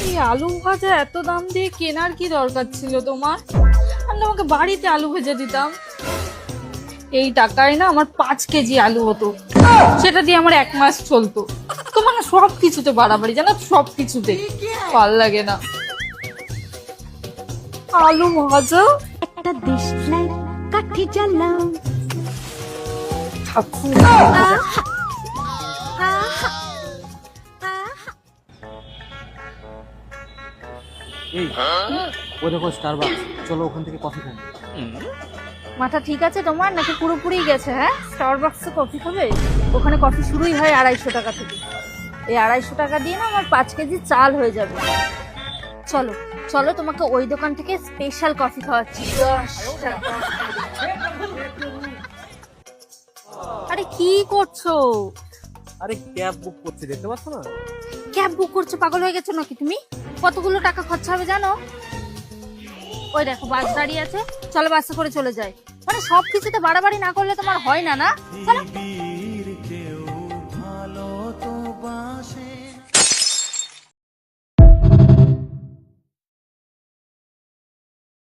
এই আলু ভাজা এত দাম দিয়ে কেনার কি দরকার ছিল তোমার? আমি তোমাকে বাড়িতে আলু ভেজে দিতাম। এই টাকায় না আমার 5 কেজি আলু হতো, সেটা দিয়ে আমার 1 মাস চলতো। তোমার না সব কিছুতে বাড়াবাড়ি, জানো, সব কিছুতে ভাল লাগে না। আলু ভাজা একটা দেশলাই কাঠি জ্বালাও। ঠাকুর। এই ও দেখো স্টারবাকস, চলো ওখান থেকে কফি খাই। মাথা ঠিক আছে তোমার নাকি পুরোপুরি গেছে? হ্যাঁ, স্টারবাক্সে কফি খাবে? ওখানে কফি শুরুই হয় 250 টাকা থেকে। এই 250 টাকা দিয়ে না আমার 5 কেজি চাল হয়ে যাবে। চলো চলো, তোমাকে ওই দোকান থেকে স্পেশাল কফি খাওয়াচ্ছি। 10 টাকা। আরে কি করছো? আরে ক্যাব বুক করছি, দেখতে পাচ্ছ না? ক্যাব বুক করছো? পাগল হয়ে গেছো নাকি তুমি? কতগুলো টাকা খরচা হবে জানো? ওই দেখো বাস দাঁড়িয়ে আছে, চলো বাসে করে চলে যাই। মানে সব কিছুতে বাড়াবাড়ি না করলে তোমার হয় না, না? চলো।